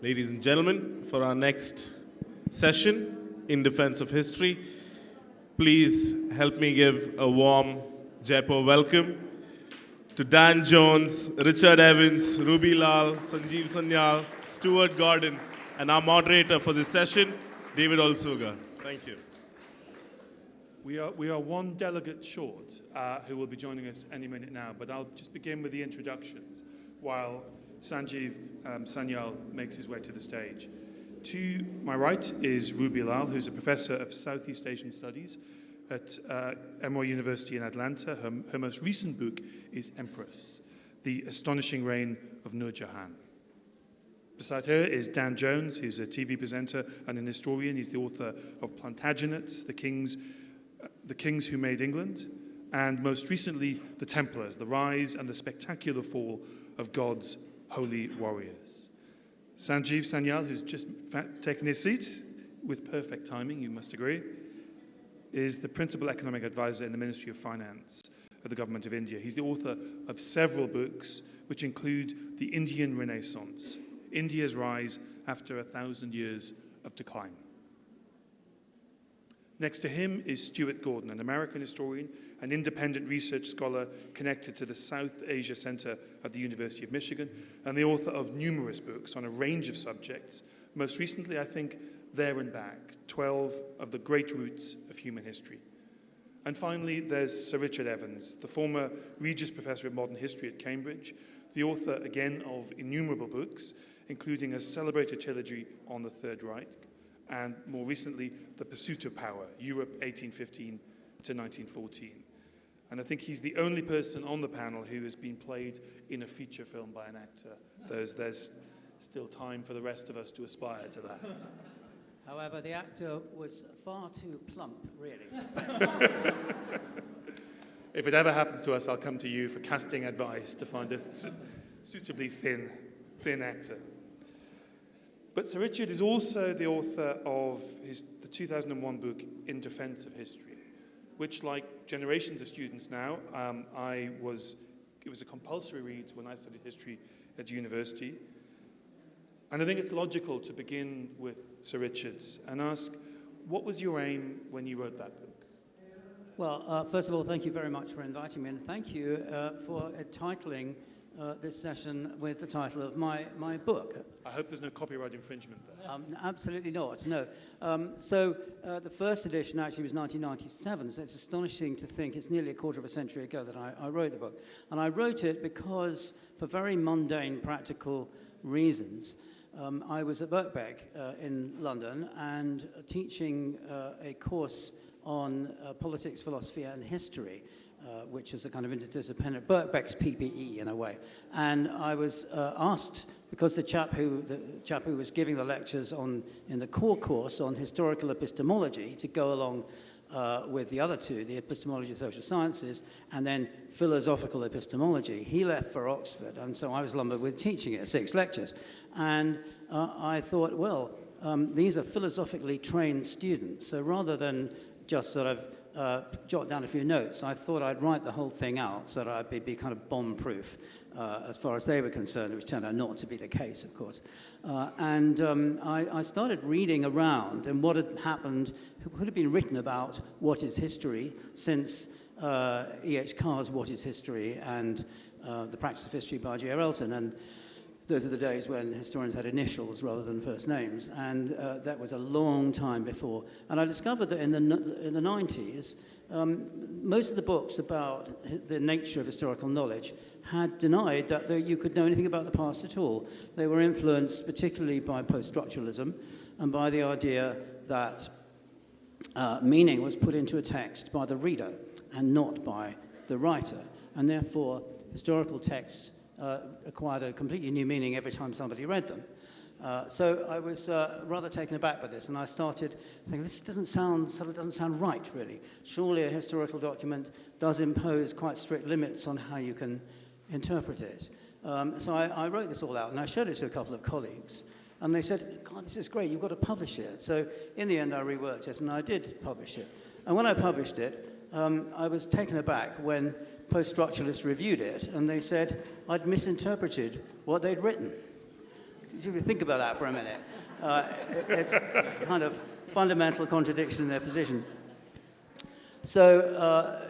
Ladies and gentlemen, for our next session in defense of history, please help me give a warm Jaipur welcome to Dan Jones, Richard Evans, Ruby Lal, Sanjeev Sanyal, Stuart Gordon, and our moderator for this session, David Olusoga. Thank you. We are one delegate short who will be joining us any minute now, but I'll just begin with the introductions while Sanjeev Sanyal makes his way to the stage. To my right is Ruby Lal, who's a professor of Southeast Asian Studies at Emory University in Atlanta. Her most recent book is Empress, The Astonishing Reign of Nur Jahan. Beside her is Dan Jones, who's a TV presenter and an historian. He's the author of Plantagenets, The Kings Who Made England, and most recently, The Templars, The Rise and the Spectacular Fall of God's Holy Warriors. Sanjeev Sanyal, who's just taken his seat, with perfect timing, you must agree, is the principal economic advisor in the Ministry of Finance of the Government of India. He's the author of several books, which include The Indian Renaissance, India's Rise After 1,000 Years of Decline. Next to him is Stuart Gordon, an American historian, an independent research scholar connected to the South Asia Center at the University of Michigan, and the author of numerous books on a range of subjects. Most recently, I think, There and Back, 12 of the Great Roots of Human History. And finally, there's Sir Richard Evans, the former Regius Professor of Modern History at Cambridge, the author, again, of innumerable books, including a celebrated trilogy on the Third Reich, and more recently, The Pursuit of Power, Europe 1815 to 1914. And I think he's the only person on the panel who has been played in a feature film by an actor. There's still time for the rest of us to aspire to that. However, the actor was far too plump, really. If it ever happens to us, I'll come to you for casting advice to find a suitably thin actor. But Sir Richard is also the author of the 2001 book, In Defense of History, which, like generations of students now, it was a compulsory read when I studied history at university. And I think it's logical to begin with Sir Richard's and ask, what was your aim when you wrote that book? Well, first of all, thank you very much for inviting me, and thank you for titling this session with the title of my book. I hope there's no copyright infringement there. Absolutely not, no. So the first edition actually was 1997, so it's astonishing to think it's nearly a quarter of a century ago that I wrote the book. And I wrote it because, for very mundane, practical reasons, I was at Birkbeck in London and teaching a course on politics, philosophy, and history, which is a kind of interdisciplinary, Birkbeck's PPE in a way. And I was asked, because the chap who was giving the lectures in the core course on historical epistemology, to go along with the other two, the epistemology of social sciences, and then philosophical epistemology. He left for Oxford, and so I was lumbered with teaching it, 6 lectures. And I thought, well, these are philosophically trained students, so rather than just sort of jot down a few notes, I thought I'd write the whole thing out so that I'd be kind of bomb-proof as far as they were concerned, which turned out not to be the case, of course. I started reading around and what had happened, what had been written about what is history since E.H. Carr's What is History and The Practice of History by J.R. Elton. And those are the days when historians had initials rather than first names, and that was a long time before. And I discovered that in the 90s, most of the books about the nature of historical knowledge had denied that you could know anything about the past at all. They were influenced particularly by post-structuralism and by the idea that meaning was put into a text by the reader and not by the writer, and therefore historical texts acquired a completely new meaning every time somebody read them. So I was rather taken aback by this, and I started thinking, this doesn't sound right, really. Surely a historical document does impose quite strict limits on how you can interpret it. So I wrote this all out, and I showed it to a couple of colleagues, and they said, God, this is great, you've got to publish it. So in the end, I reworked it, and I did publish it. And when I published it, I was taken aback when post-structuralists reviewed it, and they said I'd misinterpreted what they'd written. you think about that for a minute. It's kind of fundamental contradiction in their position. So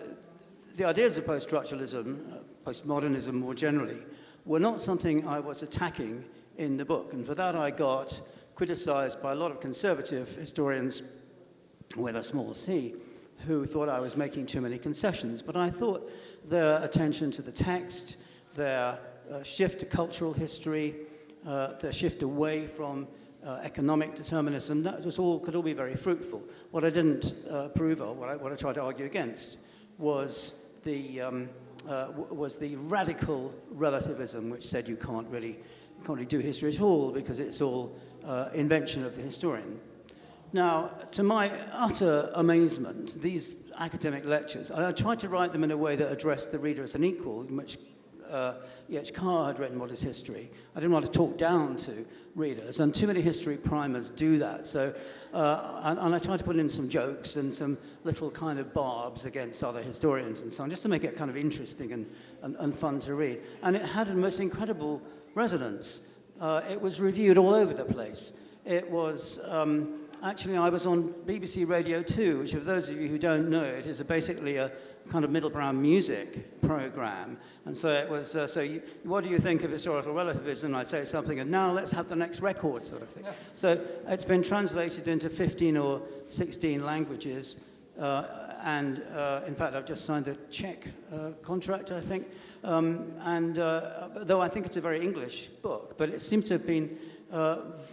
the ideas of post-structuralism, postmodernism more generally, were not something I was attacking in the book. And for that I got criticized by a lot of conservative historians with a small c, who thought I was making too many concessions. But I thought their attention to the text, their shift to cultural history, their shift away from economic determinism, that could all be very fruitful. What I didn't approve of, what I tried to argue against, was the radical relativism, which said you can't really do history at all because it's all invention of the historian. Now, to my utter amazement, these academic lectures, I tried to write them in a way that addressed the reader as an equal, in which E.H. Carr had written what is history. I didn't want to talk down to readers, and too many history primers do that. So, and I tried to put in some jokes and some little kind of barbs against other historians and so on, just to make it kind of interesting and fun to read. And it had a most incredible resonance. It was reviewed all over the place. It was... Actually, I was on BBC Radio 2, which, for those of you who don't know it, is basically a kind of middle-brow music program. And so it was, what do you think of historical relativism? I'd say something, and now let's have the next record, sort of thing. So it's been translated into 15 or 16 languages. And in fact, I've just signed a Czech contract, I think. Though I think it's a very English book, but it seems to have been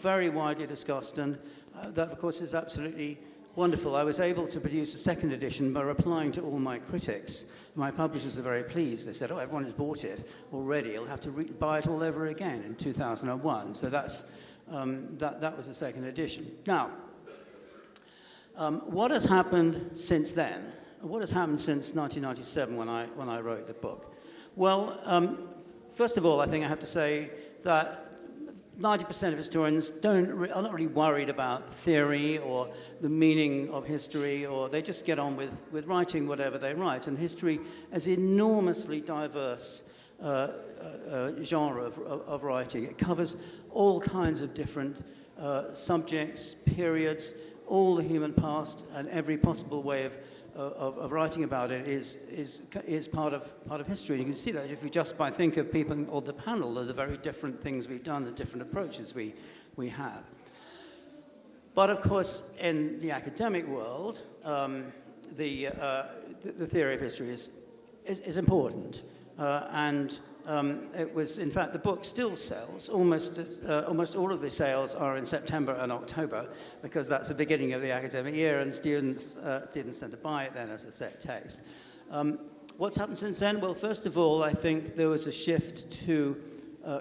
very widely discussed, and that, of course, is absolutely wonderful. I was able to produce a second edition by replying to all my critics. My publishers are very pleased. They said, oh, everyone has bought it already. You'll have to buy it all over again in 2001. So that was the second edition. Now, what has happened since then? What has happened since 1997 when I wrote the book? Well, first of all, I think I have to say that 90% of historians are not really worried about theory or the meaning of history, or they just get on with writing whatever they write. And history is an enormously diverse genre of writing. It covers all kinds of different subjects, periods, all the human past, and every possible way of writing about it is part of history. And you can see that if you just think of people on the panel, the very different things we've done, the different approaches we have. But of course, in the academic world, the theory of history is important, and it was, in fact, the book still sells. Almost all of the sales are in September and October, because that's the beginning of the academic year, and students tend to buy it then as a set text. What's happened since then? Well, first of all, I think there was a shift to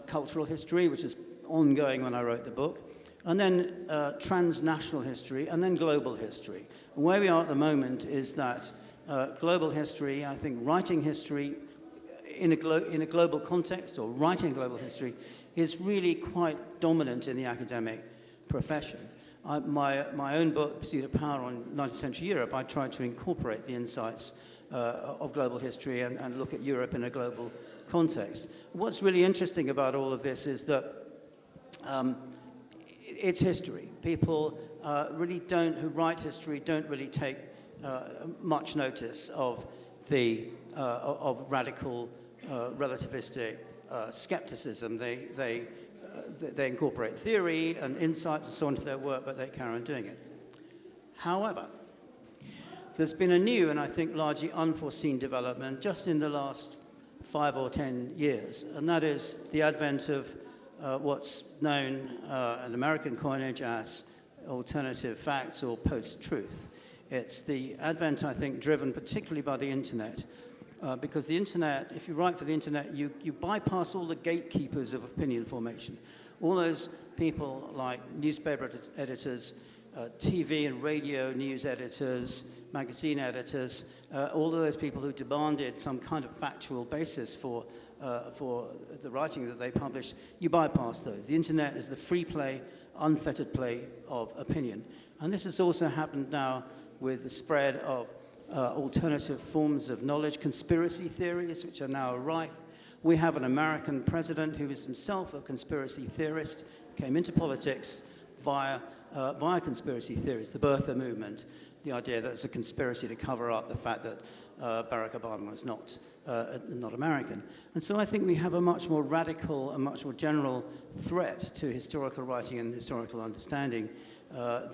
cultural history, which is ongoing when I wrote the book, and then transnational history, and then global history. And where we are at the moment is that global history, I think writing history in a global context, or writing global history, is really quite dominant in the academic profession. My own book, Pursuit of Power on 19th Century Europe, I tried to incorporate the insights of global history and look at Europe in a global context. What's really interesting about all of this is that it's history. People who write history don't really take much notice of of radical relativistic skepticism. They incorporate theory and insights and so on into their work, but they carry on doing it. However, there's been a new and I think largely unforeseen development just in the last 5 or 10 years, and that is the advent of what's known in American coinage as alternative facts or post-truth. It's the advent, I think, driven particularly by the internet, because the internet, if you write for the internet, you bypass all the gatekeepers of opinion formation. All those people like newspaper editors, TV and radio news editors, magazine editors, all of those people who demanded some kind of factual basis for the writing that they published, you bypass those. The internet is the free play, unfettered play of opinion. And this has also happened now with the spread of alternative forms of knowledge, conspiracy theories, which are now rife. We have an American president who is himself a conspiracy theorist, came into politics via conspiracy theories, the birther movement, the idea that it's a conspiracy to cover up the fact that Barack Obama was not American. And so I think we have a much more radical and much more general threat to historical writing and historical understanding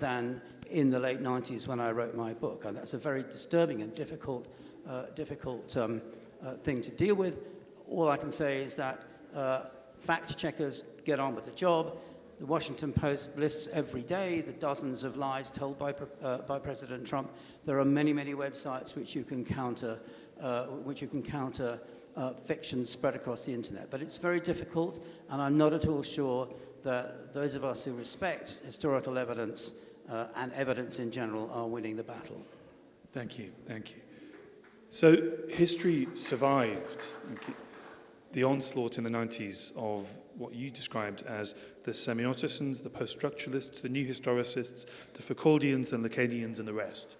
than in the late 90s when I wrote my book. And that's a very disturbing and difficult thing to deal with. All I can say is that fact checkers get on with the job. The Washington Post lists every day the dozens of lies told by President Trump. There are many, many websites which you can counter fiction spread across the internet. But it's very difficult, and I'm not at all sure that those of us who respect historical evidence and evidence in general are winning the battle. Thank you, thank you. So history survived the onslaught in the 90s of what you described as the semioticians, the post-structuralists, the new historicists, the Foucauldians and Lacanians and the rest.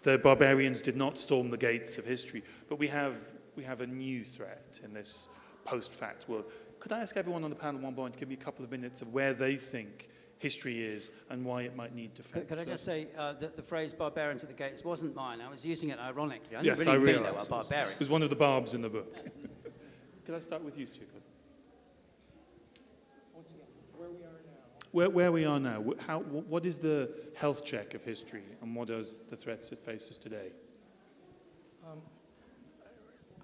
The barbarians did not storm the gates of history, but we have a new threat in this post-fact world. Could I ask everyone on the panel one point to give me a couple of minutes of where they think history is and why it might need defense? Could I just say that the phrase barbarians at the gates wasn't mine. I was using it ironically. I yes, didn't really I mean they realised. were barbarians. It was one of the barbs in the book. Could I start with you, Stuart? Where we are now, what is the health check of history and what are the threats it faces today?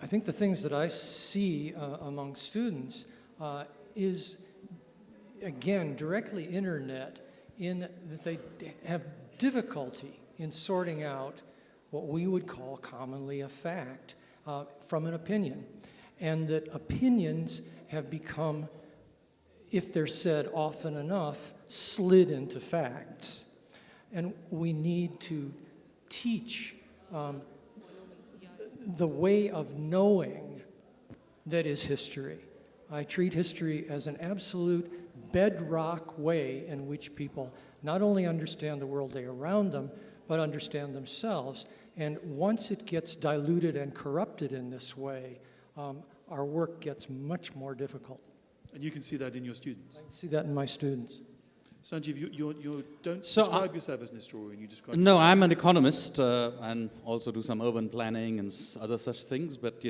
I think the things that I see among students is, again, directly internet in that they have difficulty in sorting out what we would call commonly a fact from an opinion. And that opinions have become, if they're said often enough, slid into facts. And we need to teach the way of knowing that is history. I treat history as an absolute bedrock way in which people not only understand the world they around them, but understand themselves. And once it gets diluted and corrupted in this way, our work gets much more difficult. And you can see that in your students? I can see that in my students. Sanjeev, you don't describe yourself as an historian, you describe No, I'm an economist and also do some urban planning and other such things, but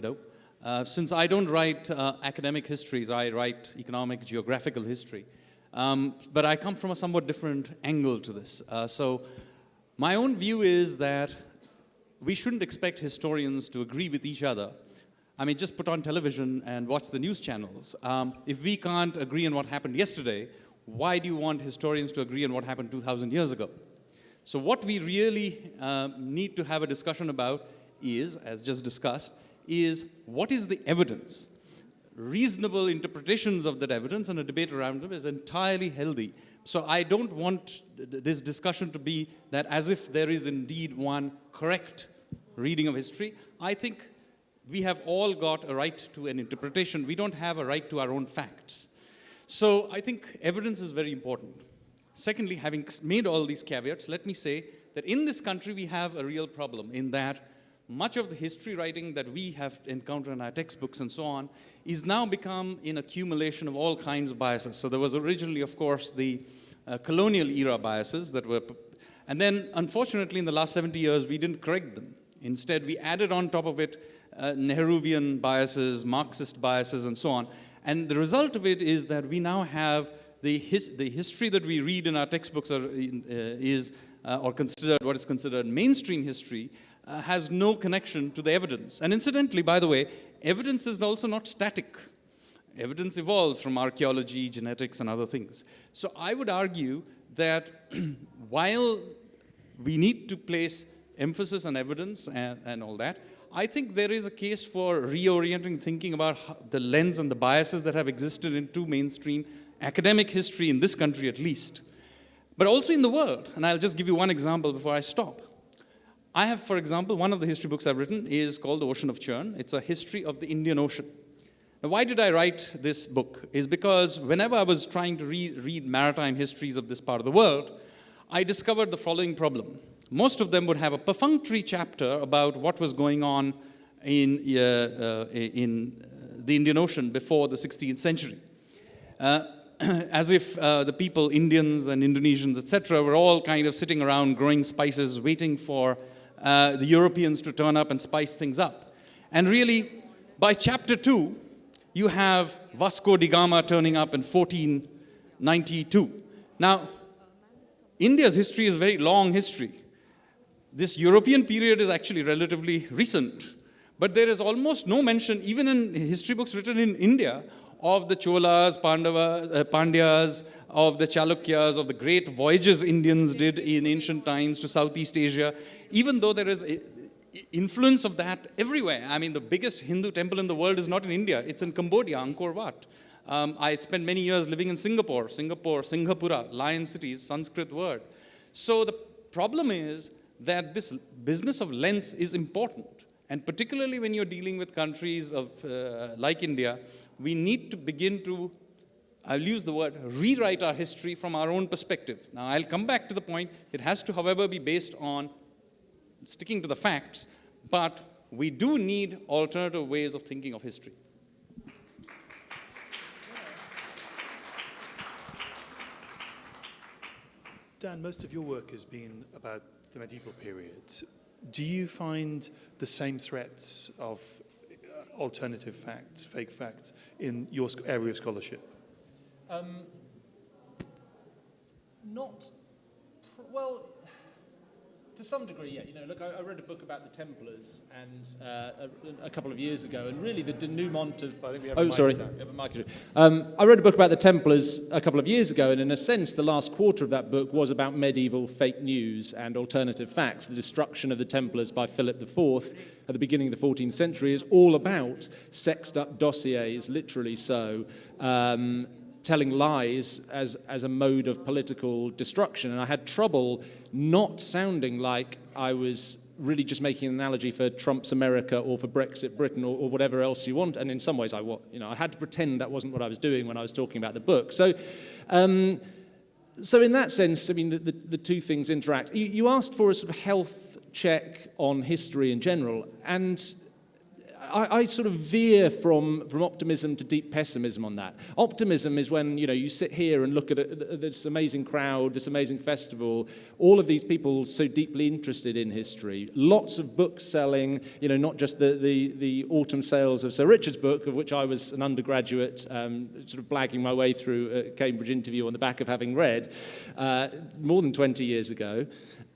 since I don't write academic histories, I write economic, geographical history. But I come from a somewhat different angle to this. So my own view is that we shouldn't expect historians to agree with each other. I mean, just put on television and watch the news channels. If we can't agree on what happened yesterday, why do you want historians to agree on what happened 2,000 years ago? So what we really need to have a discussion about is, as just discussed, is what is the evidence? Reasonable interpretations of that evidence and a debate around them is entirely healthy. So I don't want this discussion to be that as if there is indeed one correct reading of history. I think we have all got a right to an interpretation. We don't have a right to our own facts. So I think evidence is very important. Secondly, having made all these caveats, let me say that in this country we have a real problem in that much of the history writing that we have encountered in our textbooks and so on is now become an accumulation of all kinds of biases. So there was originally, of course, the colonial era biases that were, and then unfortunately in the last 70 years we didn't correct them. Instead, we added on top of it Nehruvian biases, Marxist biases, and so on. And the result of it is that we now have the history that we read in our textbooks or considered what is considered mainstream history has no connection to the evidence. And incidentally, by the way, evidence is also not static. Evidence evolves from archaeology, genetics, and other things. So I would argue that while we need to place emphasis on evidence and all that, I think there is a case for reorienting thinking about the lens and the biases that have existed into mainstream academic history in this country at least, but also in the world. And I'll just give you one example before I stop. I have, for example, one of the history books I've written is called The Ocean of Churn. It's a history of the Indian Ocean. Now, why did I write this book? Is because whenever I was trying to read maritime histories of this part of the world, I discovered the following problem. Most of them would have a perfunctory chapter about what was going on in the Indian Ocean before the 16th century. as if the people, Indians and Indonesians, etc., were all kind of sitting around growing spices, waiting for the Europeans to turn up and spice things up. And really, by chapter 2, you have Vasco da Gama turning up in 1492. Now, India's history is a very long history. This European period is actually relatively recent, but there is almost no mention, even in history books written in India, of the Cholas, Pandyas, of the Chalukyas, of the great voyages Indians did in ancient times to Southeast Asia, even though there is influence of that everywhere. I mean, the biggest Hindu temple in the world is not in India, it's in Cambodia, Angkor Wat. I spent many years living in Singapore, Singhapura, Lion City, Sanskrit word. So the problem is that this business of lens is important. And particularly when you're dealing with countries like India, we need to begin to, I'll use the word, rewrite our history from our own perspective. Now, I'll come back to the point. It has to, however, be based on sticking to the facts, but we do need alternative ways of thinking of history. Dan, most of your work has been about the medieval period. Do you find the same threats of alternative facts, fake facts, in your area of scholarship? Well, to some degree, yeah. You know, look, I read a book about the Templars and a couple of years ago, and really the denouement of. I think we have a mic. Sorry, we have a mic. I read a book about the Templars a couple of years ago, and in a sense, the last quarter of that book was about medieval fake news and alternative facts. The destruction of the Templars by Philip IV at the beginning of the 14th century is all about sexed-up dossiers, literally so. Telling lies as a mode of political destruction. And I had trouble not sounding like I was really just making an analogy for Trump's America or for Brexit Britain or whatever else you want. And in some ways, I had to pretend that wasn't what I was doing when I was talking about the book. So in that sense, I mean, the two things interact. You asked for a sort of health check on history in general, and I sort of veer from optimism to deep pessimism on that. Optimism is when, you sit here and look at this amazing crowd, this amazing festival, all of these people so deeply interested in history, lots of books selling, not just the autumn sales of Sir Richard's book, of which I was an undergraduate, sort of blagging my way through a Cambridge interview on the back of having read more than 20 years ago.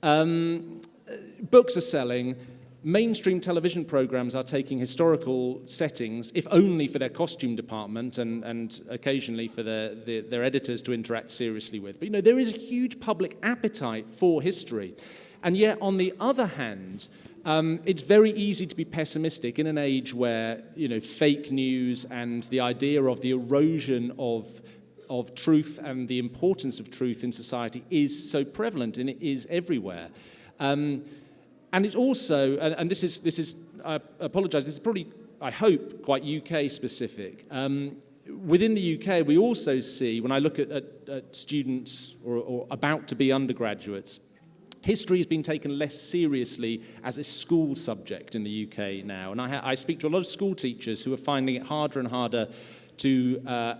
Books are selling. Mainstream television programs are taking historical settings, if only for their costume department and occasionally for their editors to interact seriously with. But there is a huge public appetite for history. And yet, on the other hand, it's very easy to be pessimistic in an age where fake news and the idea of the erosion of truth and the importance of truth in society is so prevalent, and it is everywhere. And it's also, and this is, I apologise, this is probably, I hope, quite UK specific. Within the UK, we also see, when I look at students or about to be undergraduates, history has been taken less seriously as a school subject in the UK now. And I speak to a lot of school teachers who are finding it harder and harder to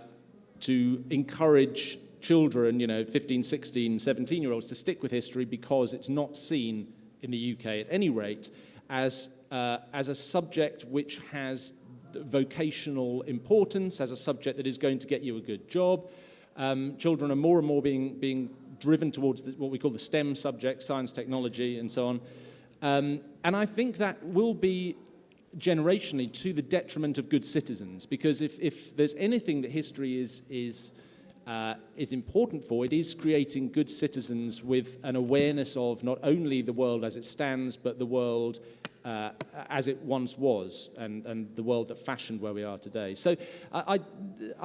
encourage children, 15, 16, 17-year-olds to stick with history because it's not seen in the UK, at any rate, as a subject which has vocational importance, as a subject that is going to get you a good job. Children are more and more being driven towards what we call the STEM subjects, science, technology, and so on. And I think that will be generationally to the detriment of good citizens, because if there's anything that history is important for, it is creating good citizens with an awareness of not only the world as it stands, but the world as it once was, and the world that fashioned where we are today. So I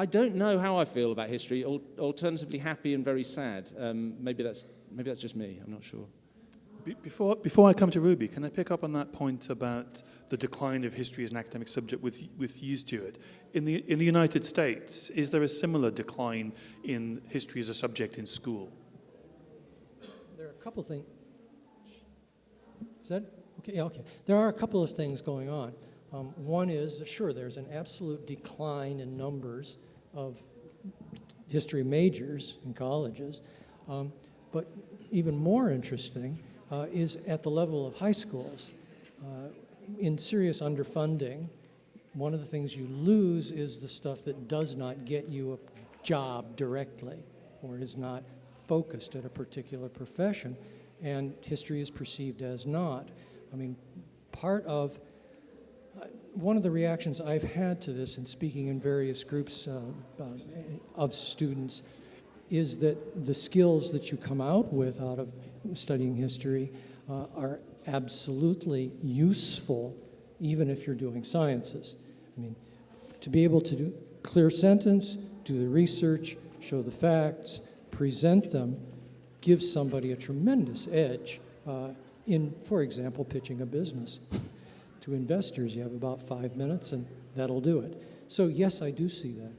don't know how I feel about history. Alternatively, happy and very sad. Maybe that's just me. I'm not sure. Before I come to Ruby, can I pick up on that point about the decline of history as an academic subject with you, Stuart? In the United States, is there a similar decline in history as a subject in school? There are a couple of things. Is that okay? Yeah, okay. There are a couple of things going on. One is, sure, there's an absolute decline in numbers of history majors in colleges. But even more interesting is at the level of high schools. In serious underfunding, one of the things you lose is the stuff that does not get you a job directly or is not focused at a particular profession, and history is perceived as not. I mean, one of the reactions I've had to this in speaking in various groups of students is that the skills that you come out with out of studying history are absolutely useful even if you're doing sciences. I mean, to be able to do clear sentence, do the research, show the facts, present them, gives somebody a tremendous edge in, for example, pitching a business. To investors, you have about 5 minutes and that'll do it. So yes, I do see that.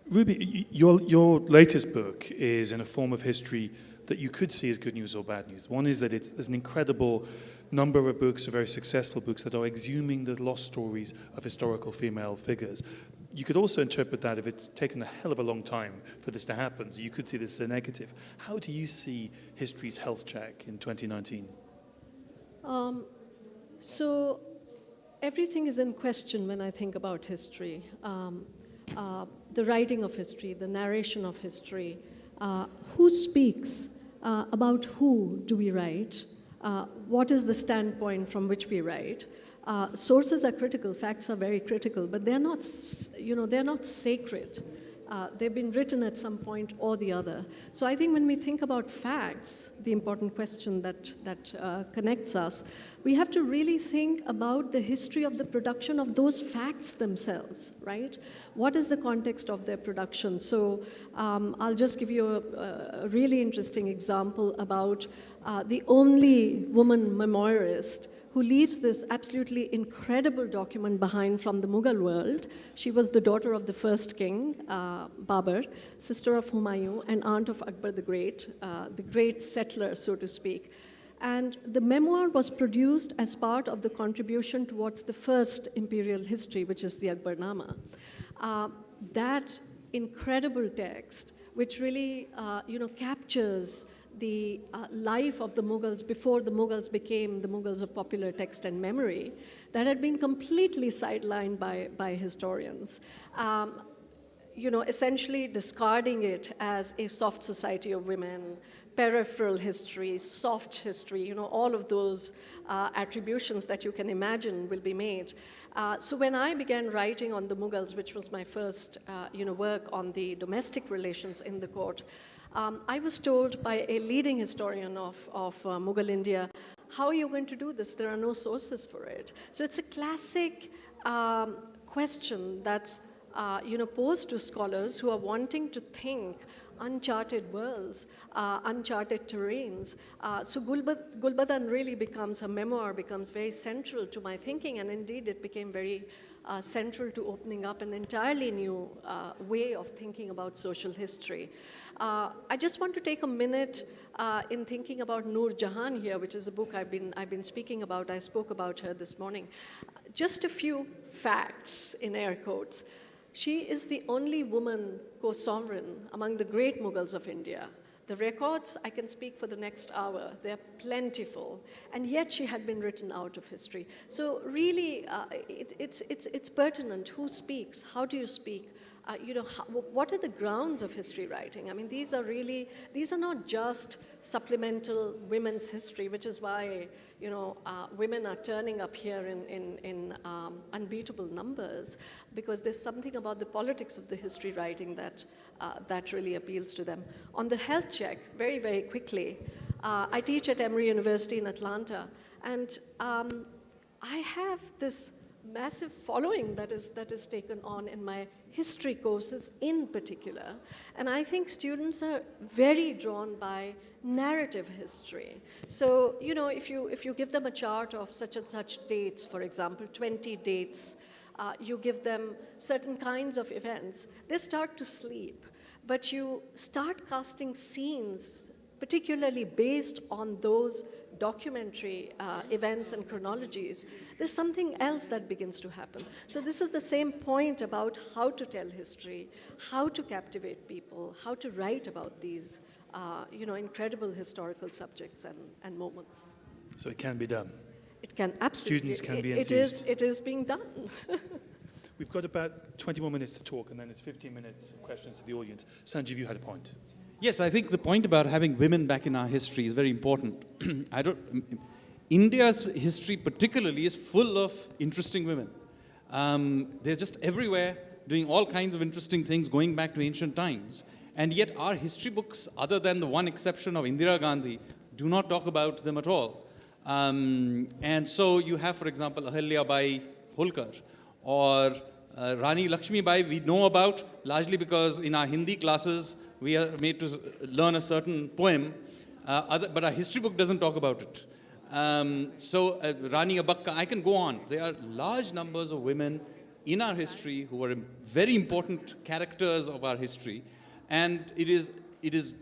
Ruby, your latest book is in a form of history that you could see as good news or bad news. One is that there's an incredible number of books, very successful books, that are exhuming the lost stories of historical female figures. You could also interpret that if it's taken a hell of a long time for this to happen, so you could see this as a negative. How do you see history's health check in 2019? So everything is in question when I think about history. The writing of history, the narration of history, who speaks, about who do we write, what is the standpoint from which we write. Sources are critical, facts are very critical, but they're not, they're not sacred. They've been written at some point or the other. So I think when we think about facts, the important question that connects us, we have to really think about the history of the production of those facts themselves, right? What is the context of their production? So I'll just give you a really interesting example about the only woman memoirist who leaves this absolutely incredible document behind from the Mughal world. She was the daughter of the first king, Babur, sister of Humayun, and aunt of Akbar the great settler, so to speak. And the memoir was produced as part of the contribution towards the first imperial history, which is the Akbarnama. That incredible text, which really, captures the life of the Mughals before the Mughals became the Mughals of popular text and memory, that had been completely sidelined by historians. Essentially discarding it as a soft society of women, peripheral history, soft history, all of those attributions that you can imagine will be made. So when I began writing on the Mughals, which was my first work on the domestic relations in the court, I was told by a leading historian of Mughal India, how are you going to do this? There are no sources for it. So it's a classic question that's posed to scholars who are wanting to think uncharted worlds, uncharted terrains. So Gulbadan really her memoir becomes very central to my thinking, and indeed it became very central to opening up an entirely new way of thinking about social history. I just want to take a minute in thinking about Noor Jahan here, which is a book I've been speaking about. I spoke about her this morning. Just a few facts in air quotes. She is the only woman co-sovereign among the great Mughals of India. The records, I can speak for the next hour, they're plentiful, and yet she had been written out of history. So really, it's pertinent. Who speaks? How do you speak? What are the grounds of history writing? I mean, these are not just supplemental women's history, which is why, women are turning up here in unbeatable numbers, because there's something about the politics of the history writing that really appeals to them. On the health check, very, very quickly, I teach at Emory University in Atlanta, and I have this massive following that is taken on in my history courses in particular. And I think students are very drawn by narrative history. So, if you give them a chart of such and such dates, for example, 20 dates, you give them certain kinds of events, they start to sleep. But you start casting scenes particularly based on those documentary events and chronologies, there's something else that begins to happen. So this is the same point about how to tell history, how to captivate people, how to write about these incredible historical subjects and moments. So it can be done. It can absolutely. Students can be enthused. It is being done. We've got about 20 more minutes to talk, and then it's 15 minutes of questions to the audience. Sanjeev, you had a point. Yes, I think the point about having women back in our history is very important. India's history particularly is full of interesting women. They're just everywhere doing all kinds of interesting things going back to ancient times. And yet our history books, other than the one exception of Indira Gandhi, do not talk about them at all. And so you have, for example, Ahilya Bai Holkar or Rani Lakshmi Bai we know about largely because in our Hindi classes we are made to learn a certain poem, but our history book doesn't talk about it. Rani Abakka, I can go on. There are large numbers of women in our history who are very important characters of our history, and it is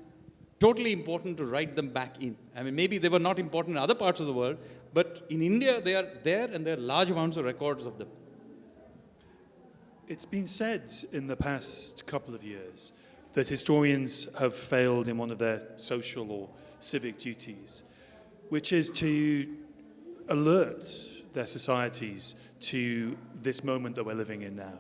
totally important to write them back in. I mean, maybe they were not important in other parts of the world, but in India they are there, and there are large amounts of records of them. It's been said in the past couple of years that historians have failed in one of their social or civic duties, which is to alert their societies to this moment that we're living in now.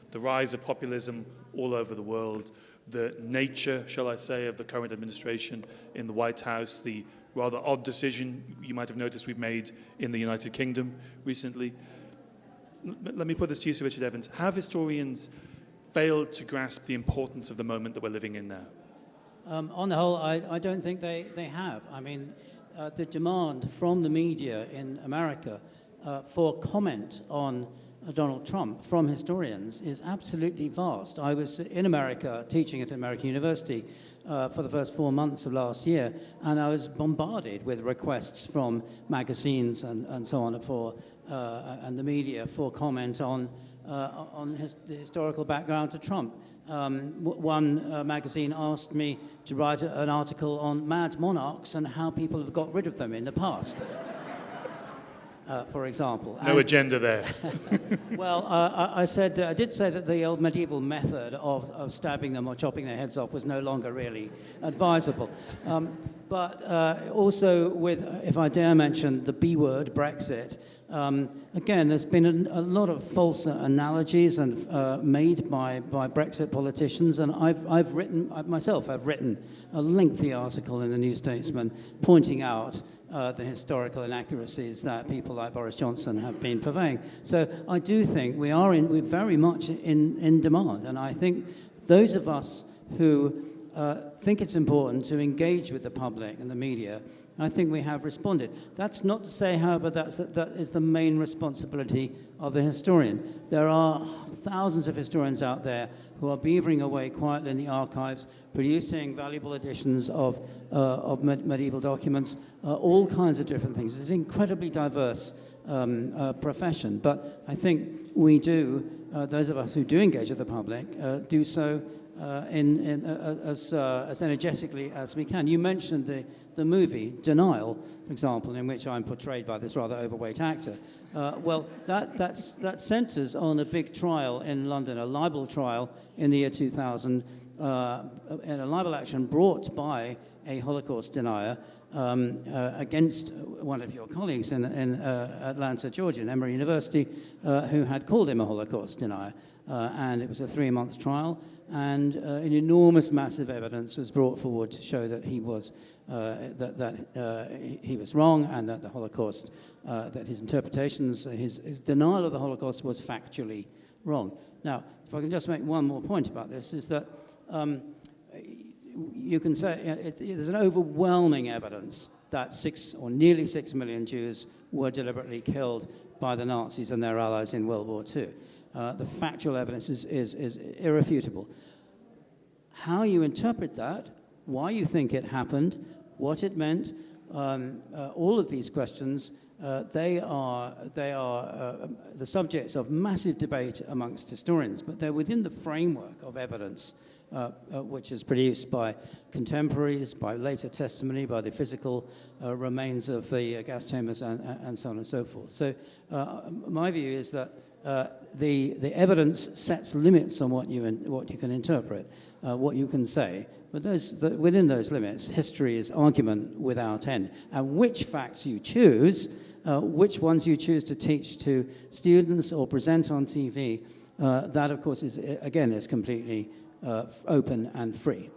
The rise of populism all over the world, the nature, shall I say, of the current administration in the White House, the rather odd decision you might have noticed we've made in the United Kingdom recently. Let me put this to you, Sir Richard Evans. Have historians failed to grasp the importance of the moment that we're living in now? On the whole, I don't think they have. I mean, the demand from the media in America for comment on Donald Trump from historians is absolutely vast. I was in America teaching at American University for the first 4 months of last year, and I was bombarded with requests from magazines and so on and the media for comment on the historical background to Trump. One magazine asked me to write an article on mad monarchs and how people have got rid of them in the past. For example. No agenda there. Well, I did say that the old medieval method of stabbing them or chopping their heads off was no longer really advisable. But also with, if I dare mention, the B word, Brexit, again, there's been a lot of false analogies and made by Brexit politicians, and I've written a lengthy article in the New Statesman pointing out the historical inaccuracies that people like Boris Johnson have been purveying. So I do think we're very much in demand, and I think those of us who think it's important to engage with the public and the media, I think we have responded. That's not to say, however, that is the main responsibility of the historian. There are thousands of historians out there who are beavering away quietly in the archives, producing valuable editions of medieval documents, all kinds of different things. It's an incredibly diverse profession, but I think we do, those of us who do engage with the public, do so as energetically as we can. You mentioned the movie Denial, for example, in which I'm portrayed by this rather overweight actor. Well, that centres on a big trial in London, a libel trial in the year 2000, in a libel action brought by a Holocaust denier against one of your colleagues in Atlanta, Georgia, in Emory University, who had called him a Holocaust denier. And it was a 3-month trial, and an enormous massive evidence was brought forward to show that he was he was wrong, and that the Holocaust, that his interpretations, his denial of the Holocaust was factually wrong. Now, if I can just make one more point about this, is that you can say there's an overwhelming evidence that nearly 6 million Jews were deliberately killed by the Nazis and their allies in World War II. The factual evidence is irrefutable. How you interpret that, why you think it happened, what it meant, all of these questions, they are the subjects of massive debate amongst historians, but they're within the framework of evidence which is produced by contemporaries, by later testimony, by the physical remains of the gas chambers, and so on and so forth. So my view is that the evidence sets limits on what you can interpret, what you can say, but within those limits, history is argument without end. And which facts you choose, which ones you choose to teach to students or present on TV, that, of course, is completely open and free.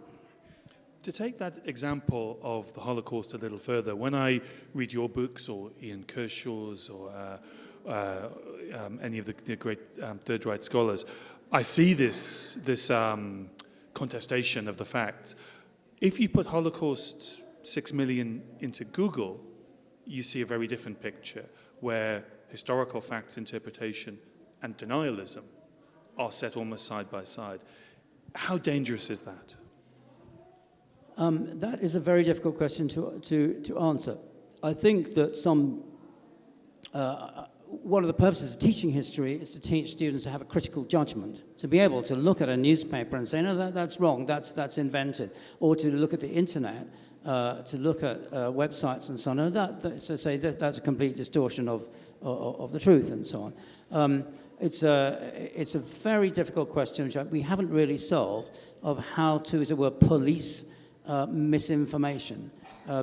To take that example of the Holocaust a little further, when I read your books or Ian Kershaw's or any of the great Third Reich scholars, I see this contestation of the facts. If you put Holocaust 6 million into Google, you see a very different picture where historical facts interpretation and denialism are set almost side by side. How dangerous is that? That is a very difficult question to answer. I think that one of the purposes of teaching history is to teach students to have a critical judgment, to be able to look at a newspaper and say, no, that's wrong, that's invented, or to look at the internet, to look at websites and so on, so say that's a complete distortion of the truth and so on. It's a very difficult question which we haven't really solved, of how to, as it were, police misinformation,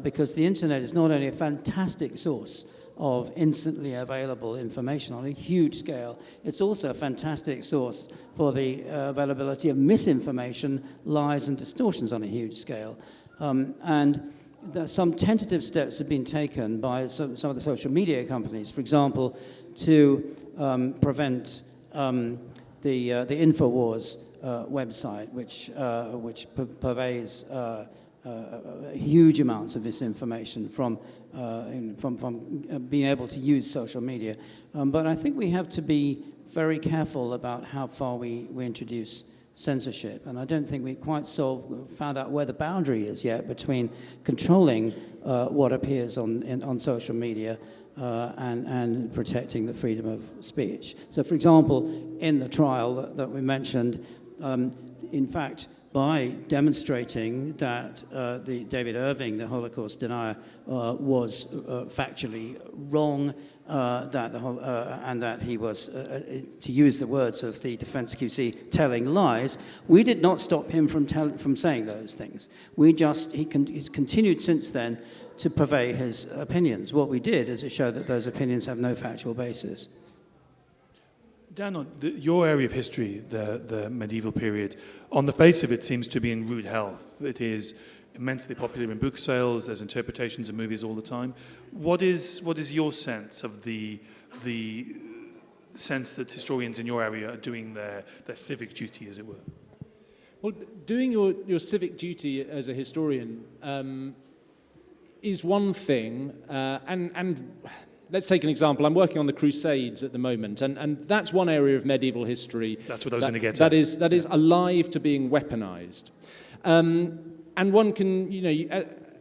because the internet is not only a fantastic source of instantly available information on a huge scale, it's also a fantastic source for the availability of misinformation, lies and distortions on a huge scale. And some tentative steps have been taken by some of the social media companies, for example, to prevent the InfoWars website, which purveys huge amounts of misinformation from being able to use social media. But I think we have to be very careful about how far we introduce censorship, and I don't think we quite found out where the boundary is yet between controlling what appears on social media and protecting the freedom of speech. So, for example, in the trial that we mentioned, in fact, by demonstrating that the David Irving, the Holocaust denier, was factually wrong, and that he was, to use the words of the defense QC, telling lies, we did not stop him from saying those things. He's continued since then to purvey his opinions. What we did is to show that those opinions have no factual basis. Dan, your area of history, the medieval period, on the face of it seems to be in rude health. It is immensely popular in book sales. There's interpretations of movies all the time. What is your sense of the sense that historians in your area are doing their civic duty, as it were? Well, doing your civic duty as a historian is one thing, and let's take an example. I'm working on the Crusades at the moment, and that's one area of medieval history. That's what I was going to get at. That is Yeah. alive to being weaponized. And one can,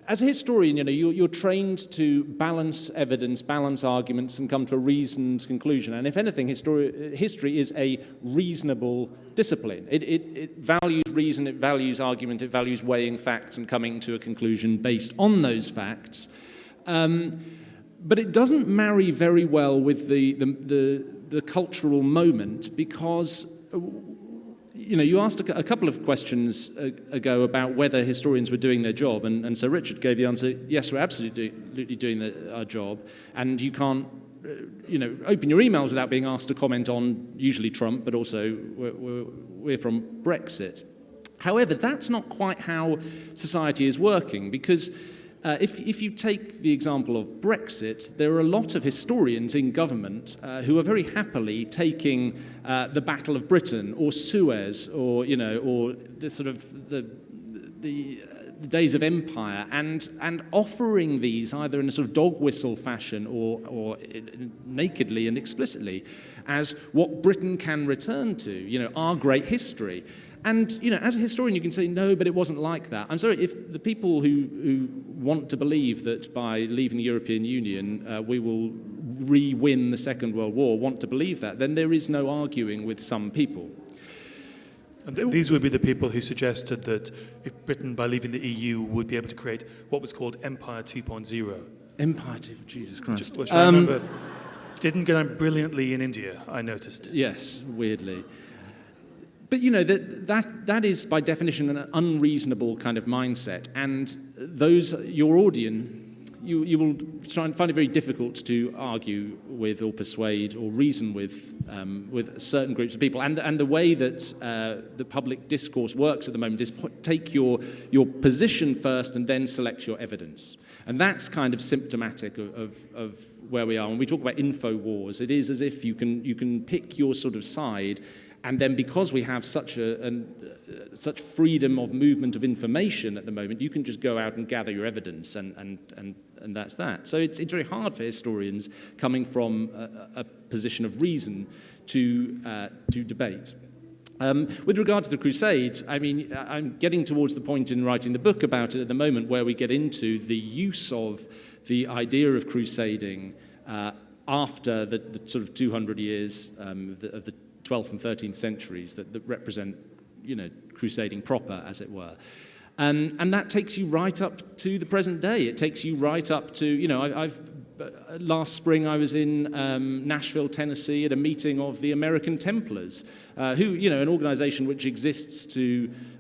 as a historian, you're trained to balance evidence, balance arguments, and come to a reasoned conclusion. And if anything, history is a reasonable discipline. It values reason, it values argument, it values weighing facts and coming to a conclusion based on those facts. But it doesn't marry very well with the cultural moment, because you asked a couple of questions ago about whether historians were doing their job, and so Richard gave the answer, yes, we're absolutely doing our job, and you can't open your emails without being asked to comment on usually Trump, but also we're from Brexit. However, that's not quite how society is working, because if you take the example of Brexit, there are a lot of historians in government who are very happily taking the Battle of Britain or Suez or the sort of the days of empire and offering these either in a sort of dog whistle fashion or nakedly and explicitly as what Britain can return to, our great history. And, as a historian, you can say, no, but it wasn't like that. I'm sorry, if the people who want to believe that by leaving the European Union we will re-win the Second World War want to believe that, then there is no arguing with some people. And these would be the people who suggested that if Britain, by leaving the EU, would be able to create what was called Empire 2.0. Empire, Jesus Christ. Which I remember didn't get on brilliantly in India, I noticed. Yes, weirdly. But that is by definition an unreasonable kind of mindset, and your audience, you will try and find it very difficult to argue with or persuade or reason with certain groups of people. And the way that the public discourse works at the moment is take your position first and then select your evidence. And that's kind of symptomatic of where we are. When we talk about info wars, it is as if you can pick your sort of side, and then because we have such freedom of movement of information at the moment, you can just go out and gather your evidence, and that's that. So it's very hard for historians coming from a position of reason to debate. With regard to the Crusades, I mean, I'm getting towards the point in writing the book about it at the moment where we get into the use of the idea of crusading after the sort of 200 years of the 12th and 13th centuries that represent, crusading proper, as it were. And that takes you right up to the present day. It takes you right up to, last spring I was in Nashville, Tennessee at a meeting of the American Templars, who, an organization which exists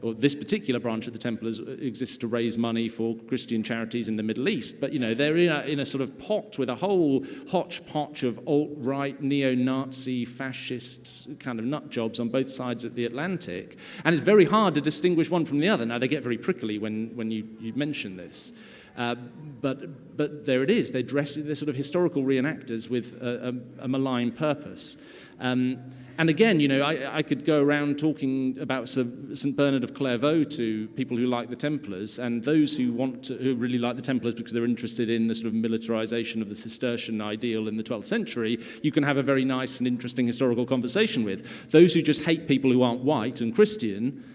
or this particular branch of the Templars exists to raise money for Christian charities in the Middle East. But, they're in a sort of pot with a whole hodgepodge of alt-right, neo-Nazi, fascist kind of nut jobs on both sides of the Atlantic. And it's very hard to distinguish one from the other. Now, they get very prickly when you mention this. But there it is. They're sort of historical reenactors with a malign purpose. And again, I could go around talking about St. Bernard of Clairvaux to people who like the Templars, and those who really like the Templars because they're interested in the sort of militarization of the Cistercian ideal in the 12th century, you can have a very nice and interesting historical conversation with. Those who just hate people who aren't white and Christian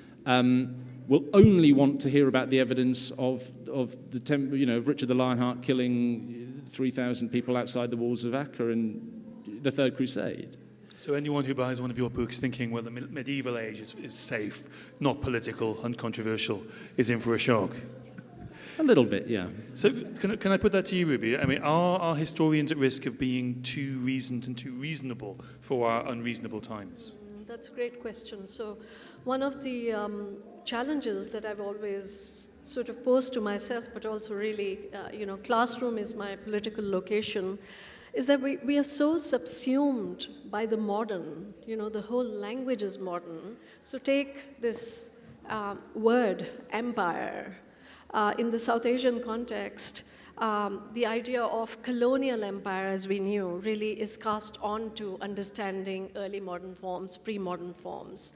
will only want to hear about the evidence of Richard the Lionheart killing 3,000 people outside the walls of Acre in the Third Crusade. So anyone who buys one of your books thinking, well, the medieval age is safe, not political, uncontroversial, is in for a shock. A little bit, yeah. So can I put that to you, Ruby? I mean, are historians at risk of being too reasoned and too reasonable for our unreasonable times? That's a great question. So one of the challenges that I've always sort of posed to myself, but also really, classroom is my political location, is that we are so subsumed by the modern, the whole language is modern. So take this word, empire. In the South Asian context, the idea of colonial empire as we knew really is cast on to understanding early modern forms, pre-modern forms.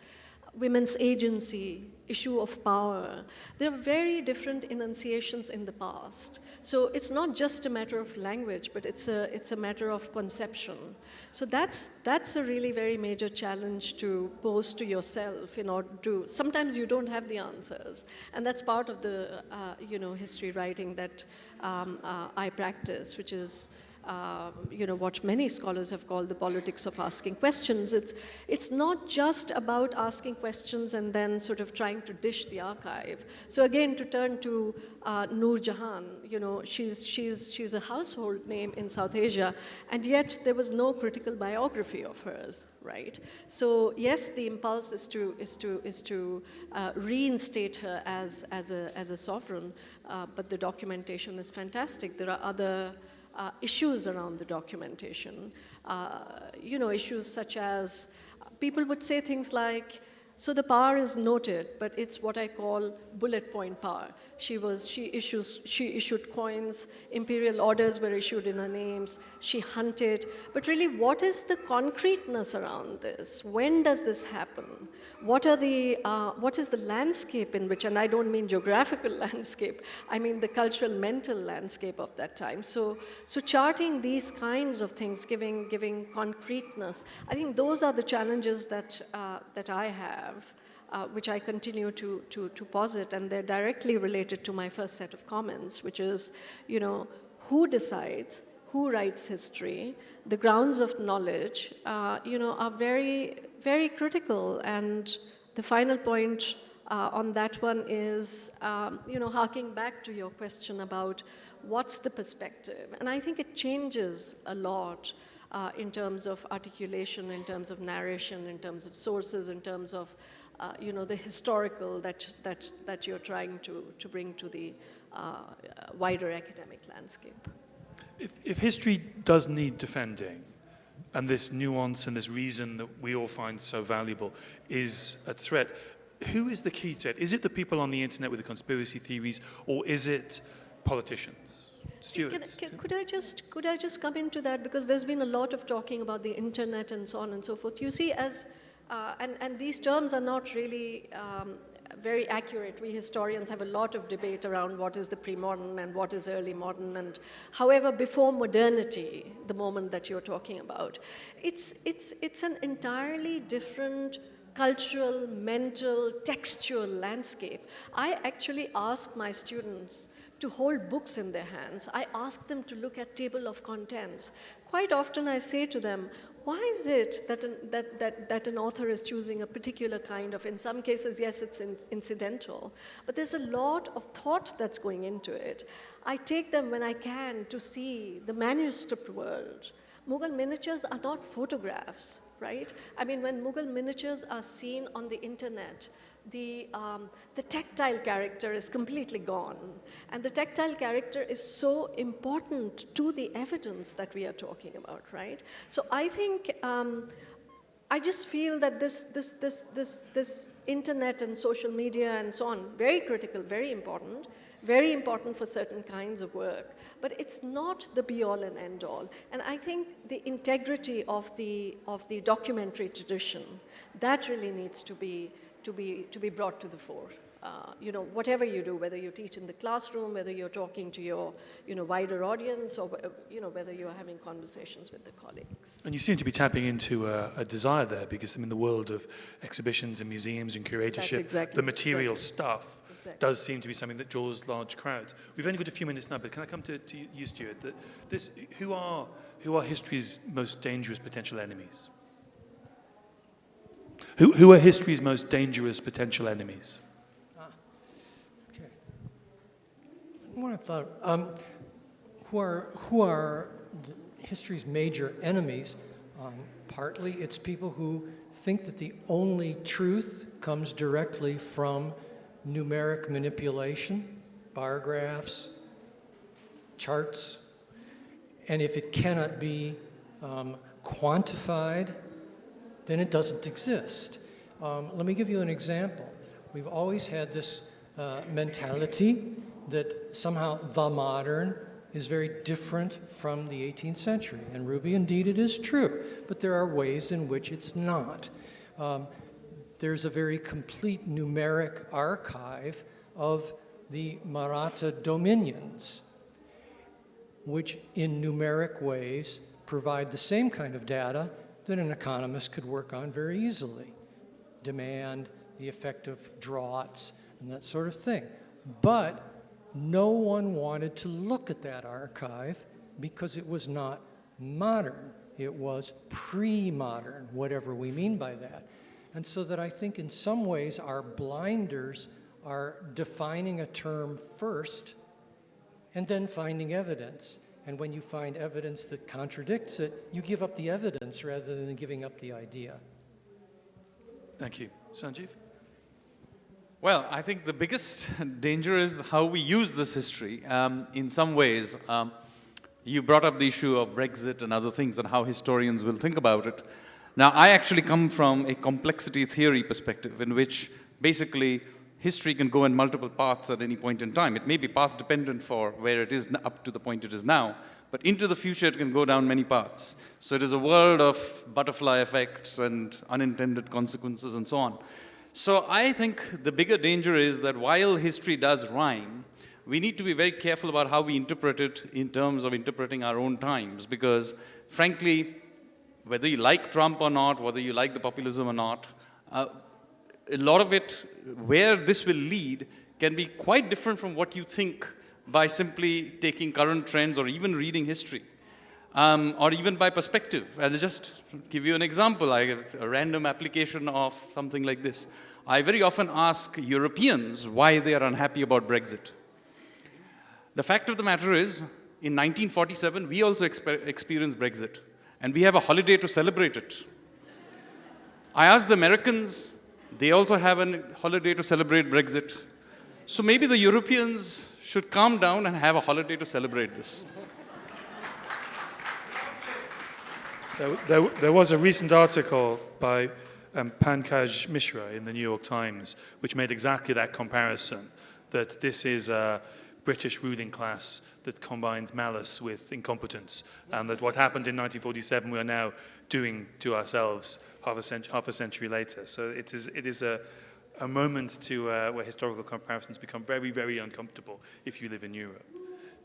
Women's agency, issue of power. There are very different enunciations in the past. So it's not just a matter of language, but it's a matter of conception. So that's a really very major challenge to pose to yourself in order to, sometimes you don't have the answers. And that's part of the, history writing that I practice, which is what many scholars have called the politics of asking questions. It's not just about asking questions and then sort of trying to dish the archive. So again, to turn to Noor Jahan, she's a household name in South Asia, and yet there was no critical biography of hers, right? So yes, the impulse is to reinstate her as a sovereign, but the documentation is fantastic. There are other issues around the documentation, issues such as people would say things like, so the power is noted, but it's what I call bullet point power. She issued coins, imperial orders were issued in her names, she hunted, but really what is the concreteness around this? When does this happen? What is the landscape in which, and I don't mean geographical landscape, I mean the cultural mental landscape of that time. So charting these kinds of things, giving concreteness, I think those are the challenges that I have. Which I continue to posit, and they're directly related to my first set of comments, which is, who decides, who writes history, the grounds of knowledge, are very, very critical, and the final point on that one is, harking back to your question about what's the perspective. And I think it changes a lot in terms of articulation, in terms of narration, in terms of sources, in terms of the historical that you're trying to bring to the wider academic landscape. If history does need defending, and this nuance and this reason that we all find so valuable is a threat, who is the key threat? Is it the people on the internet with the conspiracy theories, or is it politicians? Stuart? Could I just come into that, because there's been a lot of talking about the internet and so on and so forth. You see, and these terms are not really very accurate. We historians have a lot of debate around what is the pre-modern and what is early modern, and however, before modernity, the moment that you're talking about, it's an entirely different cultural, mental, textual landscape. I actually ask my students to hold books in their hands. I ask them to look at table of contents. Quite often I say to them, why is it that an author is choosing a particular kind of, in some cases, yes, it's incidental, but there's a lot of thought that's going into it. I take them when I can to see the manuscript world. Mughal miniatures are not photographs, right? I mean, when Mughal miniatures are seen on the internet, the tactile character is completely gone. And the tactile character is so important to the evidence that we are talking about, right? So I think, I just feel that this internet and social media and so on, very critical, very important for certain kinds of work, but it's not the be-all and end-all. And I think the integrity of the documentary tradition, that really needs to be brought to the fore. Whatever you do, whether you teach in the classroom, whether you're talking to your wider audience, or whether you're having conversations with the colleagues. And you seem to be tapping into a desire there, because in the world of exhibitions and museums and curatorship, the material stuff does seem to be something that draws large crowds. We've only got a few minutes now, but can I come to you, Stuart? Who are history's most dangerous potential enemies? Who are history's most dangerous potential enemies? Okay. What I've thought, who are history's major enemies? Partly it's people who think that the only truth comes directly from numeric manipulation, bar graphs, charts, and if it cannot be quantified, then it doesn't exist. Let me give you an example. We've always had this mentality that somehow the modern is very different from the 18th century. And Ruby, indeed, it is true, but there are ways in which it's not. There's a very complete numeric archive of the Maratha dominions, which in numeric ways provide the same kind of data that an economist could work on very easily. Demand, the effect of droughts, and that sort of thing. But no one wanted to look at that archive because it was not modern. It was pre-modern, whatever we mean by that. And so that I think in some ways our blinders are defining a term first and then finding evidence. And when you find evidence that contradicts it, you give up the evidence rather than giving up the idea. Thank you. Sanjeev? Well, I think the biggest danger is how we use this history. In some ways, you brought up the issue of Brexit and other things and how historians will think about it. Now, I actually come from a complexity theory perspective in which basically history can go in multiple paths at any point in time. It may be path dependent for where it is up to the point it is now, but into the future it can go down many paths. So it is a world of butterfly effects and unintended consequences and so on. So I think the bigger danger is that while history does rhyme, we need to be very careful about how we interpret it in terms of interpreting our own times, because frankly, whether you like Trump or not, whether you like the populism or not, a lot of it, where this will lead, can be quite different from what you think by simply taking current trends or even reading history, or even by perspective. I'll just give you an example, like a random application of something like this. I very often ask Europeans why they are unhappy about Brexit. The fact of the matter is, in 1947, we also experienced Brexit, and we have a holiday to celebrate it. I asked the Americans, they also have a holiday to celebrate Brexit. So maybe the Europeans should calm down and have a holiday to celebrate this. There was a recent article by Pankaj Mishra in the New York Times, which made exactly that comparison, that this is a British ruling class that combines malice with incompetence, and that what happened in 1947 we are now doing to ourselves half a century later. So it is a moment to where historical comparisons become very, very uncomfortable if you live in Europe.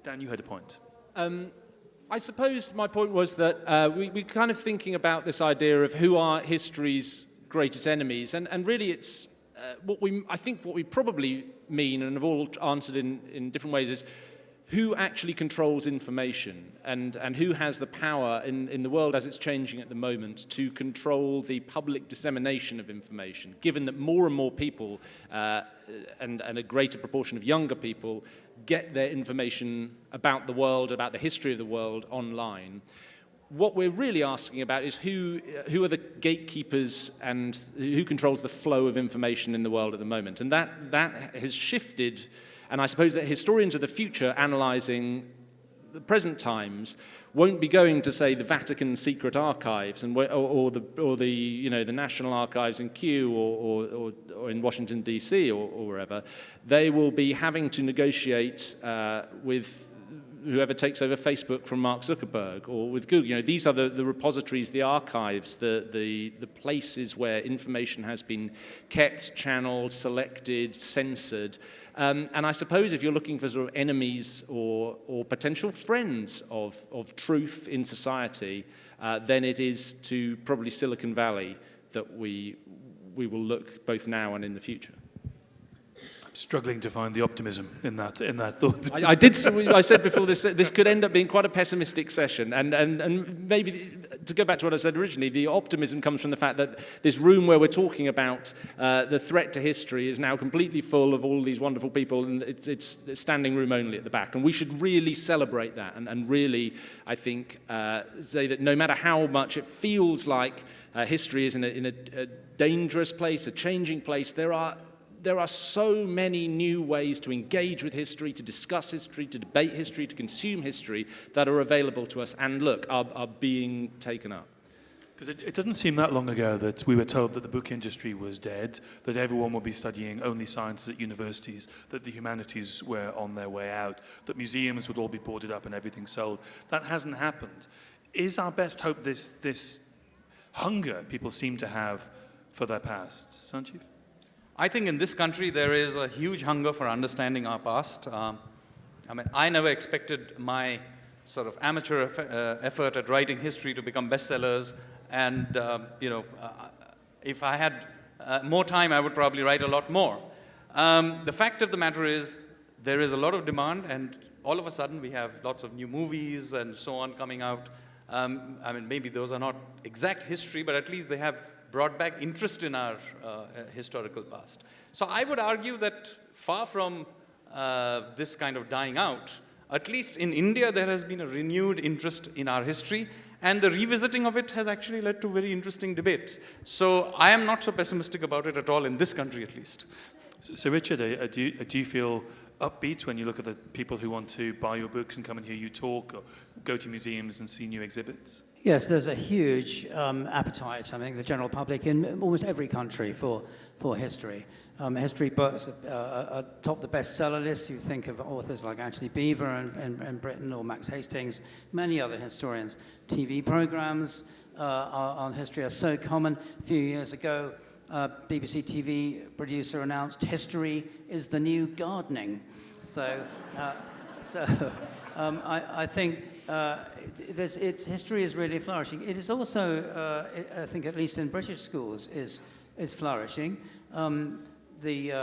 Dan, you had a point. I suppose my point was that we're kind of thinking about this idea of who are history's greatest enemies, and really it's I think what we probably mean, and have all answered in different ways, is who actually controls information and who has the power in the world as it's changing at the moment to control the public dissemination of information, given that more and more people and a greater proportion of younger people get their information about the world, about the history of the world online. What we're really asking about is who are the gatekeepers and who controls the flow of information in the world at the moment. And that has shifted, and I suppose that historians of the future analysing the present times won't be going to, say, the Vatican secret archives or the National Archives in Kew or in Washington, D.C. or wherever. They will be having to negotiate with whoever takes over Facebook from Mark Zuckerberg, or with Google. These are the repositories, the archives, the places where information has been kept, channeled, selected, censored. And I suppose if you're looking for sort of enemies or potential friends of truth in society, then it is to probably Silicon Valley that we will look both now and in the future. Struggling to find the optimism in that thought. I said before this could end up being quite a pessimistic session, and maybe to go back to what I said originally, the optimism comes from the fact that this room where we're talking about the threat to history is now completely full of all these wonderful people, and it's standing room only at the back, and we should really celebrate that and really, I think, say that no matter how much it feels like history is in a dangerous place, a changing place, there are so many new ways to engage with history, to discuss history, to debate history, to consume history that are available to us and, look, are being taken up. Because it doesn't seem that long ago that we were told that the book industry was dead, that everyone would be studying only sciences at universities, that the humanities were on their way out, that museums would all be boarded up and everything sold. That hasn't happened. Is our best hope this hunger people seem to have for their past? Sanjeev? I think in this country there is a huge hunger for understanding our past. I never expected my sort of amateur effort at writing history to become bestsellers, and if I had more time, I would probably write a lot more. The fact of the matter is, there is a lot of demand, and all of a sudden we have lots of new movies and so on coming out. Maybe those are not exact history, but at least they have brought back interest in our historical past. So I would argue that far from this kind of dying out, at least in India there has been a renewed interest in our history, and the revisiting of it has actually led to very interesting debates. So I am not so pessimistic about it at all, in this country at least. So Richard, do you feel upbeat when you look at the people who want to buy your books and come and hear you talk, or go to museums and see new exhibits? Yes, there's a huge appetite, I think, the general public in almost every country for history. History books are top the bestseller list. You think of authors like Anthony Beevor in Britain, or Max Hastings, many other historians. TV programs on history are so common. A few years ago, BBC TV producer announced history is the new gardening. So I think history is really flourishing. It is also, I think, at least in British schools, is flourishing. The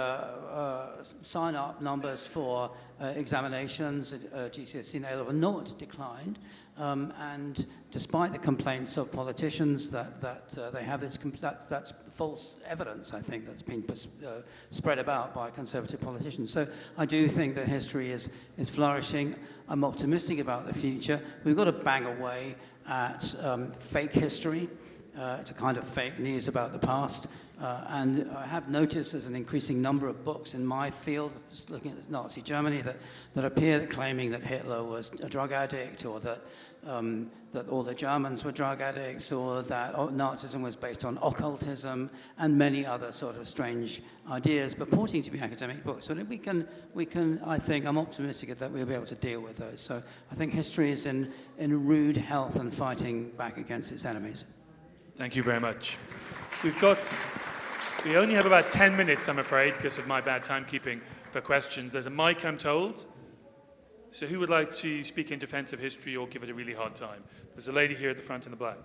sign-up numbers for examinations at GCSE and A-level not declined. And despite the complaints of politicians that they have this, that's false evidence, I think, that's been spread about by conservative politicians. So I do think that history is flourishing. I'm optimistic about the future. We've got to bang away at fake history. It's a kind of fake news about the past. And I have noticed there's an increasing number of books in my field, just looking at Nazi Germany, that appear claiming that Hitler was a drug addict, or that all the Germans were drug addicts, or that Nazism was based on occultism, and many other sort of strange ideas purporting to be academic books. So we can, I think, I'm optimistic that we'll be able to deal with those. So I think history is in rude health and fighting back against its enemies. Thank you very much. We only have about 10 minutes, I'm afraid, because of my bad timekeeping, for questions. There's a mic, I'm told. So who would like to speak in defense of history or give it a really hard time? There's a lady here at the front in the black.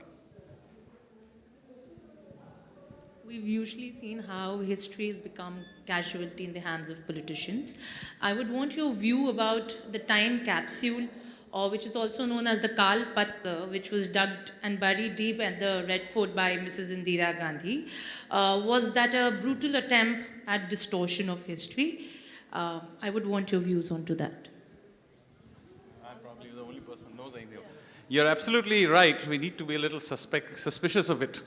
We've usually seen how history has become casualty in the hands of politicians. I would want your view about the time capsule, or which is also known as the Kal Patra, which was dug and buried deep at the Red Fort by Mrs. Indira Gandhi. Was that a brutal attempt at distortion of history? I would want your views onto that. I'm probably the only person who knows anything. You're absolutely right. We need to be a little suspicious of it.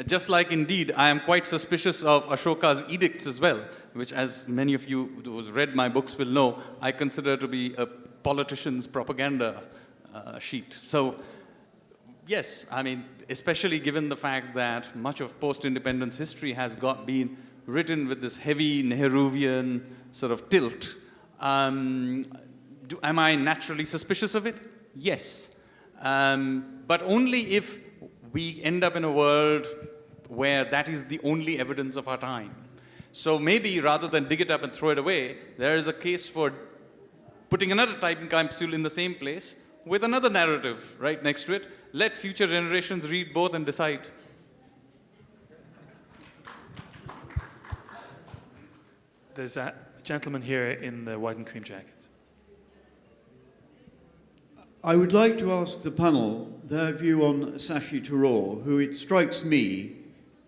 Just like, indeed, I am quite suspicious of Ashoka's edicts as well, which, as many of you who read my books will know, I consider to be a politician's propaganda sheet. So, yes, I mean, especially given the fact that much of post-independence history has been written with this heavy Nehruvian sort of tilt. Am I naturally suspicious of it? Yes. But only if we end up in a world where that is the only evidence of our time. So maybe rather than dig it up and throw it away, there is a case for putting another time capsule in the same place with another narrative right next to it. Let future generations read both and decide. There's a gentleman here in the white and cream jacket. I would like to ask the panel their view on Shashi Tharoor, who it strikes me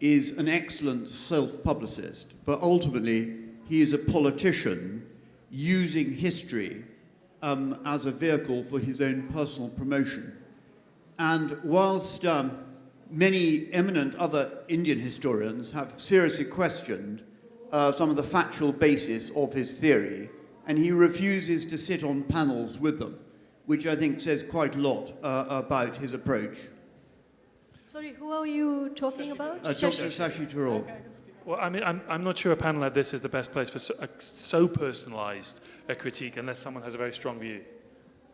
is an excellent self-publicist, but ultimately he is a politician using history as a vehicle for his own personal promotion. And whilst many eminent other Indian historians have seriously questioned some of the factual basis of his theory, and he refuses to sit on panels with them, which I think says quite a lot about his approach. Sorry, who are you talking about? Dr. Shashi Tharoor. Well, I mean, I'm not sure a panel like this is the best place for so personalized a critique unless someone has a very strong view.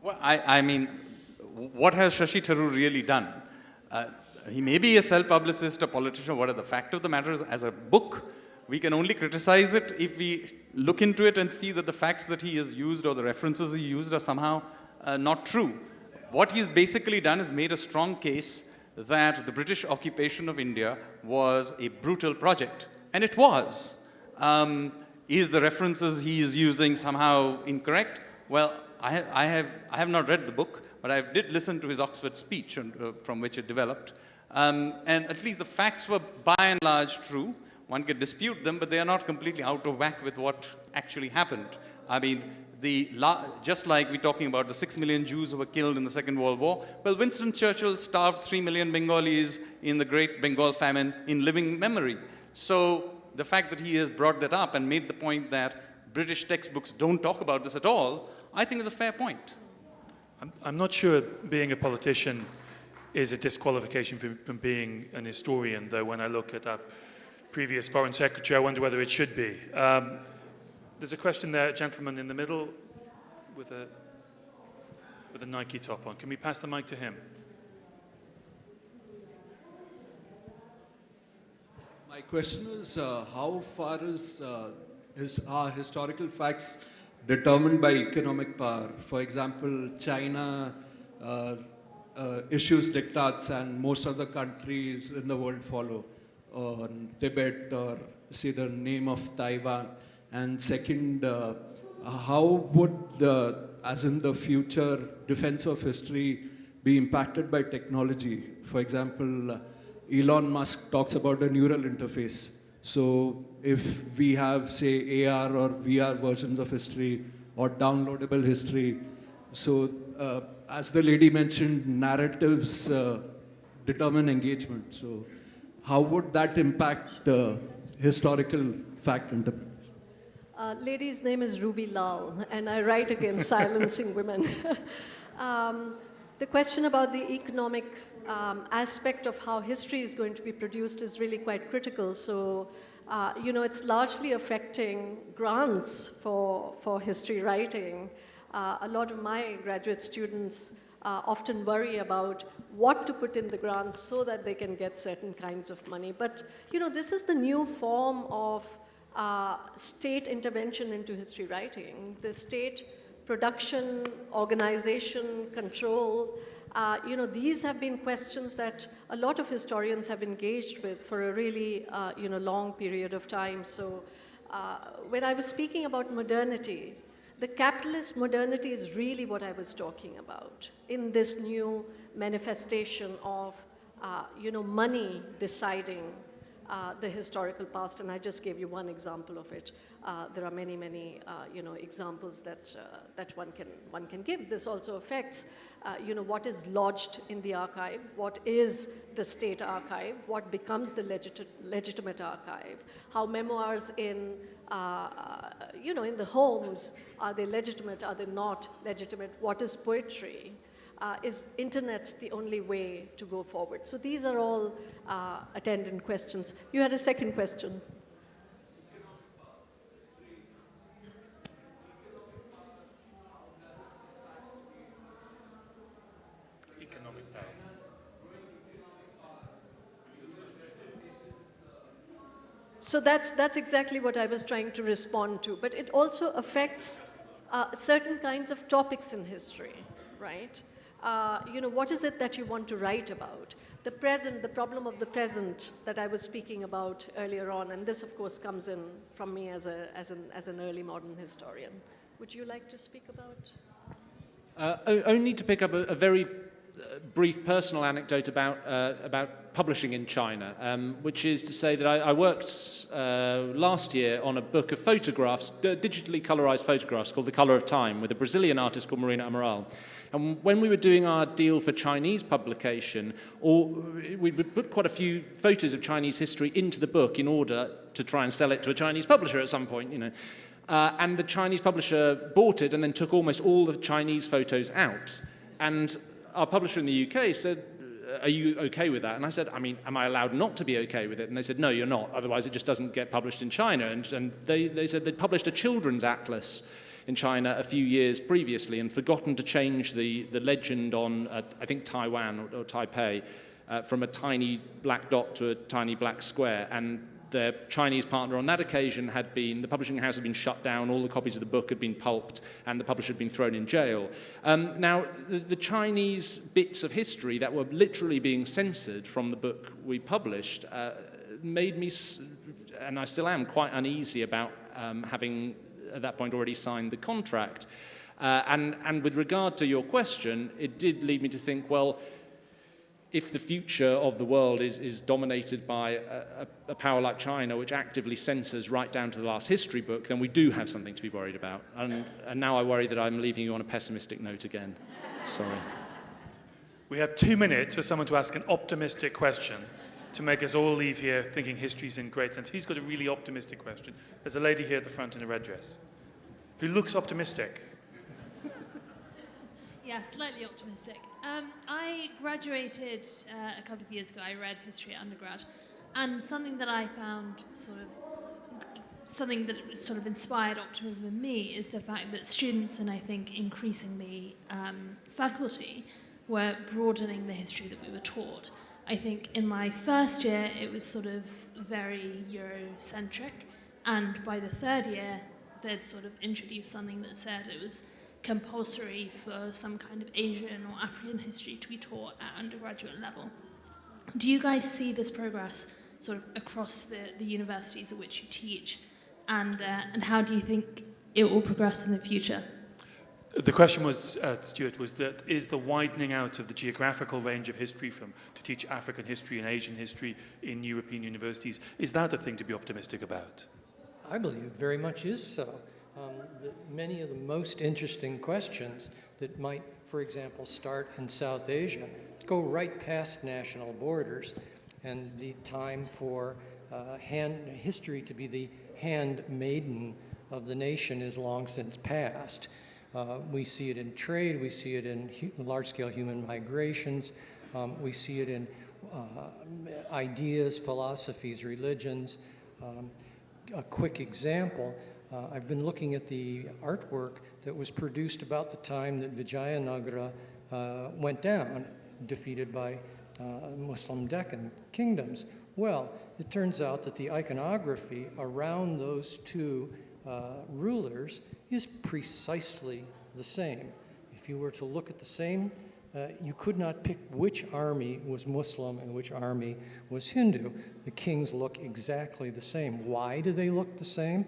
Well, I mean, what has Shashi Tharoor really done? He may be a self-publicist, a politician, whatever. The fact of the matter is, as a book, we can only criticize it if we look into it and see that the facts that he has used or the references he used are somehow not true. What he's basically done is made a strong case that the British occupation of India was a brutal project. And it was. Is the references he is using somehow incorrect? Well, I have not read the book, but I did listen to his Oxford speech from which it developed. And at least the facts were by and large true. One could dispute them, but they are not completely out of whack with what actually happened. I mean, just like we're talking about the 6 million Jews who were killed in the Second World War, well, Winston Churchill starved 3 million Bengalis in the Great Bengal Famine in living memory. So the fact that he has brought that up and made the point that British textbooks don't talk about this at all, I think is a fair point. I'm not sure being a politician is a disqualification from being an historian, though when I look at our previous Foreign Secretary, I wonder whether it should be. There's a question there, a gentleman in the middle with a Nike top on. Can we pass the mic to him? My question is, how far are historical facts determined by economic power? For example, China issues diktats and most of the countries in the world follow, or Tibet, or say the name of Taiwan. And second, how would as in the future defense of history be impacted by technology. For example, Elon Musk talks about a neural interface. So if we have, say, AR or VR versions of history or downloadable history, so as the lady mentioned, narratives determine engagement. So how would that impact historical fact interpretation? Lady's name is Ruby Lal, and I write against silencing women. The question about the economic aspect of how history is going to be produced is really quite critical. So, it's largely affecting grants for history writing. A lot of my graduate students often worry about what to put in the grants so that they can get certain kinds of money. But, this is the new form of state intervention into history writing. The state production, organization, control, these have been questions that a lot of historians have engaged with for a really, long period of time. So when I was speaking about modernity, the capitalist modernity is really what I was talking about in this new manifestation of, money deciding the historical past, and I just gave you one example of it. There are many, many, examples that one can give. This also affects, what is lodged in the archive, what is the state archive, what becomes the legitimate archive, how memoirs in the homes, are they legitimate, are they not legitimate, what is poetry? Is internet the only way to go forward? So these are all attendant questions. You had a second question. Economic power. So that's exactly what I was trying to respond to. But it also affects certain kinds of topics in history, right? What is it that you want to write about? The present, the problem of the present that I was speaking about earlier on, and this, of course, comes in from me as an early modern historian. Would you like to speak about? Only to pick up a very brief personal anecdote about publishing in China, which is to say that I worked last year on a book of photographs, digitally colorized photographs called The Color of Time, with a Brazilian artist called Marina Amaral. And when we were doing our deal for Chinese publication, we would put quite a few photos of Chinese history into the book in order to try and sell it to a Chinese publisher at some point, and the Chinese publisher bought it and then took almost all the Chinese photos out. And our publisher in the UK said, are you okay with that? And I said, am I allowed not to be okay with it? And they said, no, you're not. Otherwise, it just doesn't get published in China. And they said they'd published a children's atlas in China a few years previously and forgotten to change the legend on, I think, Taiwan or Taipei from a tiny black dot to a tiny black square. And their Chinese partner on that occasion the publishing house had been shut down, all the copies of the book had been pulped, and the publisher had been thrown in jail. Now, the Chinese bits of history that were literally being censored from the book we published made me, and I still am, quite uneasy about having, at that point, already signed the contract. And with regard to your question, it did lead me to think, well, if the future of the world is dominated by a power like China, which actively censors right down to the last history book, then we do have something to be worried about. And now I worry that I'm leaving you on a pessimistic note again. Sorry. We have 2 minutes for someone to ask an optimistic question to make us all leave here thinking history's in great sense. Who's got a really optimistic question? There's a lady here at the front in a red dress who looks optimistic. Yeah, slightly optimistic. I graduated a couple of years ago. I read history at undergrad, and something that I found something that sort of inspired optimism in me is the fact that students, and I think increasingly faculty, were broadening the history that we were taught. I think in my first year it was sort of very Eurocentric, and by the third year they'd sort of introduced something that said it was compulsory for some kind of Asian or African history to be taught at undergraduate level. Do you guys see this progress sort of across the universities at which you teach, and how do you think it will progress in the future? The question was, Stuart, was that is the widening out of the geographical range of history to teach African history and Asian history in European universities, is that a thing to be optimistic about? I believe it very much is so. Many of the most interesting questions that might, for example, start in South Asia go right past national borders, and the time for history to be the handmaiden of the nation is long since past. We see it in trade, we see it in large-scale human migrations, we see it in ideas, philosophies, religions. A quick example, I've been looking at the artwork that was produced about the time that Vijayanagara went down, defeated by Muslim Deccan kingdoms. Well, it turns out that the iconography around those two rulers is precisely the same. If you were to look at the same, you could not pick which army was Muslim and which army was Hindu. The kings look exactly the same. Why do they look the same?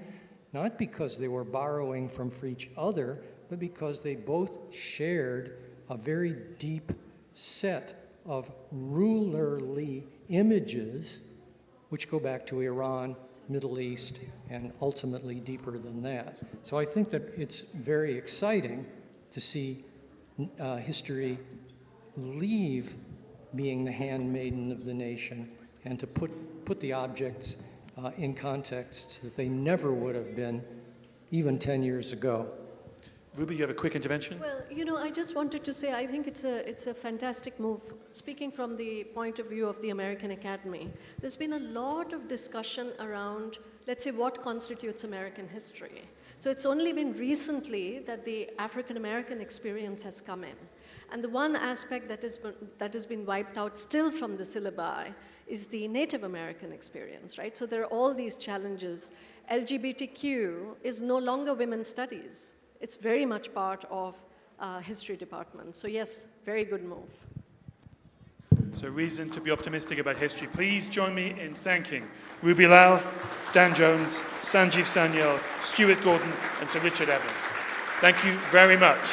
Not because they were borrowing from for each other, but because they both shared a very deep set of rulerly images which go back to Iran, Middle East, and ultimately deeper than that. So I think that it's very exciting to see history leave being the handmaiden of the nation and to put the objects in contexts that they never would have been even 10 years ago. Ruby, you have a quick intervention? Well, I just wanted to say I think it's a fantastic move. Speaking from the point of view of the American Academy, there's been a lot of discussion around, let's say, what constitutes American history. So it's only been recently that the African American experience has come in. And the one aspect that has been wiped out still from the syllabi is the Native American experience, right? So there are all these challenges. LGBTQ is no longer women's studies. It's very much part of history department. So yes, very good move. So reason to be optimistic about history. Please join me in thanking Ruby Lal, Dan Jones, Sanjeev Sanyal, Stuart Gordon, and Sir Richard Evans. Thank you very much.